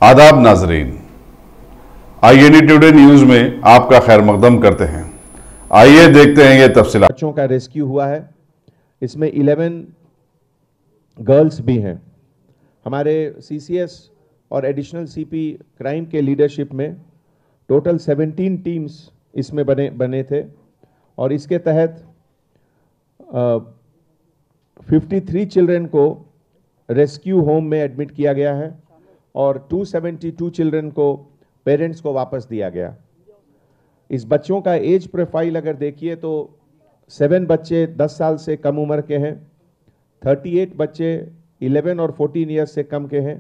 आदाब नाजरीन, INE today news में आपका खैर मकदम करते हैं। आइए देखते हैं ये तफसीलात। बच्चों का रेस्क्यू हुआ है, इसमें 11 गर्ल्स भी हैं। हमारे CCS और एडिशनल CP क्राइम के लीडरशिप में टोटल 17 टीम्स इसमें बने थे और इसके तहत 53 चिल्ड्रन को रेस्क्यू होम में एडमिट किया गया है और 272 चिल्ड्रन को पेरेंट्स को वापस दिया गया। इस बच्चों का एज प्रोफाइल अगर देखिए तो 7 बच्चे 10 साल से कम उम्र के हैं, 38 बच्चे 11 और 14 ईयर्स से कम के हैं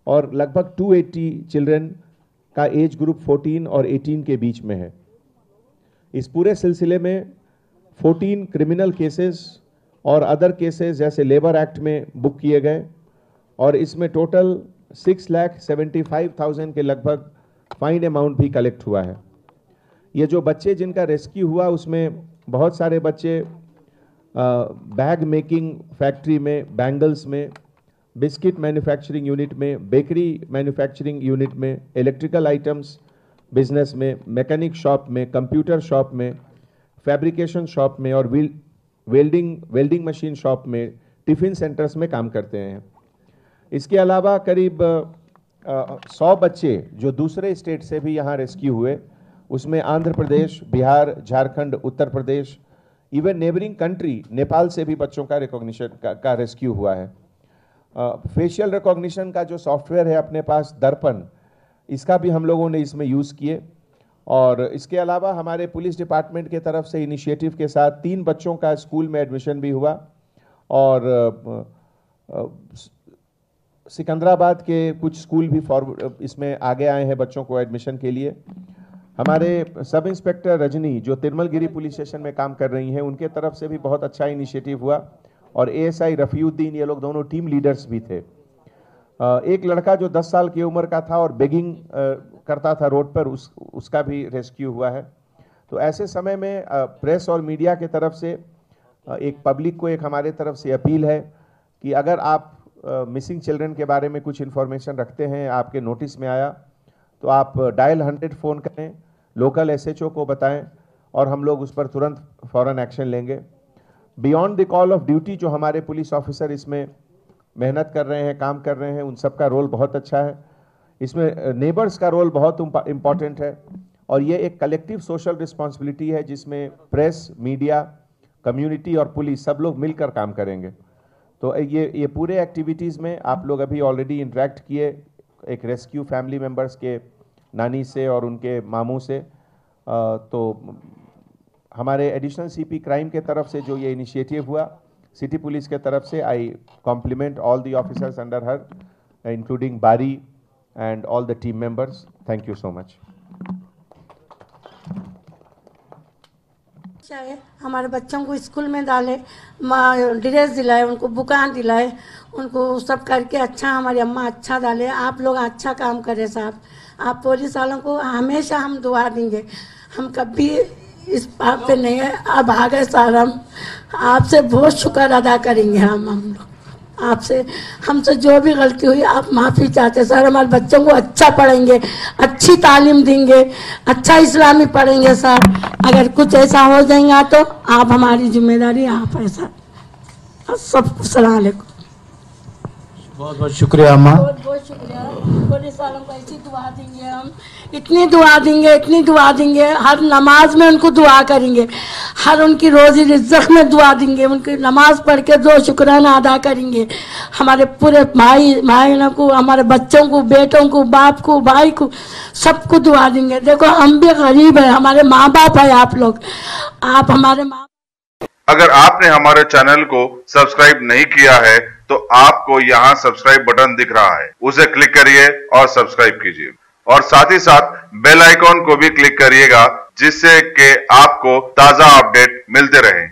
और लगभग 280 चिल्ड्रन का एज ग्रुप 14 और 18 के बीच में है। इस पूरे सिलसिले में 14 क्रिमिनल केसेस और अदर केसेस जैसे लेबर एक्ट में बुक किए गए और इसमें टोटल 6,75,000 के लगभग फाइन अमाउंट भी कलेक्ट हुआ है। ये जो बच्चे जिनका रेस्क्यू हुआ उसमें बहुत सारे बच्चे बैग मेकिंग फैक्ट्री में, बैंगल्स में, बिस्किट मैन्युफैक्चरिंग यूनिट में, बेकरी मैन्युफैक्चरिंग यूनिट में, इलेक्ट्रिकल आइटम्स बिजनेस में, मैकेनिक शॉप में, कंप्यूटर शॉप में, फैब्रिकेशन शॉप में और वेल्डिंग मशीन शॉप में, टिफ़िन सेंटर्स में काम करते हैं। इसके अलावा करीब 100 बच्चे जो दूसरे स्टेट से भी यहाँ रेस्क्यू हुए, उसमें Andhra Pradesh, Bihar, Jharkhand, Uttar Pradesh, even neighbouring country Nepal से भी बच्चों का रिकॉग्निशन का रेस्क्यू हुआ है। फेशियल रिकॉग्निशन का जो सॉफ्टवेयर है अपने पास दर्पण, इसका भी हम लोगों ने इसमें यूज़ किए और इसके अलावा हमारे पुलिस डिपार्टमेंट के तरफ से इनिशिएटिव के साथ 3 बच्चों का स्कूल में एडमिशन भी हुआ और सिकंदराबाद के कुछ स्कूल भी इसमें आगे आए हैं बच्चों को एडमिशन के लिए। हमारे सब इंस्पेक्टर रजनी जो तिरमलगिरी पुलिस स्टेशन में काम कर रही हैं, उनके तरफ से भी बहुत अच्छा इनिशिएटिव हुआ और ASI रफ़ीउद्दीन, ये लोग दोनों टीम लीडर्स भी थे। एक लड़का जो 10 साल की उम्र का था और बेगिंग करता था रोड पर, उसका भी रेस्क्यू हुआ है। तो ऐसे समय में प्रेस और मीडिया के तरफ से एक पब्लिक को एक हमारे तरफ से अपील है कि अगर आप मिसिंग चिल्ड्रन के बारे में कुछ इन्फॉर्मेशन रखते हैं, आपके नोटिस में आया, तो आप डायल 100 फ़ोन करें, लोकल SHO को बताएं और हम लोग उस पर तुरंत फ़ौरन एक्शन लेंगे। Beyond the call of duty जो हमारे पुलिस ऑफिसर इसमें मेहनत कर रहे हैं, काम कर रहे हैं, उन सब का रोल बहुत अच्छा है। इसमें नेबर्स का रोल बहुत इम्पॉर्टेंट है और ये एक कलेक्टिव सोशल रिस्पॉन्सिबिलिटी है जिसमें प्रेस, मीडिया, कम्युनिटी और पुलिस सब लोग मिलकर काम करेंगे। तो ये पूरे एक्टिविटीज़ में आप लोग अभी ऑलरेडी इंटरेक्ट किए एक रेस्क्यू फैमिली मेम्बर्स के नानी से और उनके मामू से। तो हमारे एडिशनल CP क्राइम के तरफ से जो ये इनिशिएटिव हुआ सिटी पुलिस के तरफ से, I compliment all the officers under her including बारी and all the team members. Thank you so much. चाहे हमारे बच्चों को स्कूल में डाले, ड्रेस दिलाए, उनको बुकान दिलाए, उनको सब करके अच्छा, हमारी अम्मा अच्छा डाले। आप लोग अच्छा काम करें साहब, आप पुलिस वालों को हमेशा हम दुआ देंगे, हम कभी इस बात पे नहीं है। अब आगे साहब हम आपसे बहुत शुक्र अदा करेंगे। हम लोग आपसे, हमसे जो भी गलती हुई आप माफ़ी चाहते सर। हमारे बच्चों को अच्छा पढ़ेंगे, अच्छी तालीम देंगे, अच्छा इस्लामी पढ़ेंगे सर। अगर कुछ ऐसा हो जाएगा तो आप हमारी जिम्मेदारी, आप ऐसा सबको सलाम अलैकुम। बहुत बहुत शुक्रिया अम्मा, बहुत बहुत शुक्रिया। पुलिस वालों को ऐसी दुआ देंगे हम, इतनी दुआ देंगे, इतनी दुआ देंगे, हर नमाज में उनको दुआ करेंगे, हर उनकी रोज़ी रिज़्क़ में दुआ देंगे, उनकी नमाज पढ़ के दो शुक्राना अदा करेंगे। हमारे पूरे भाइयों को, हमारे बच्चों को, बेटों को, बाप को, भाई को, सबको दुआ देंगे। देखो हम भी गरीब है, हमारे माँ बाप है आप लोग, आप हमारे माँ। अगर आपने हमारे चैनल को सब्सक्राइब नहीं किया है तो आपको यहाँ सब्सक्राइब बटन दिख रहा है, उसे क्लिक करिए और सब्सक्राइब कीजिए और साथ ही साथ बेल आइकॉन को भी क्लिक करिएगा जिससे कि आपको ताजा अपडेट मिलते रहें।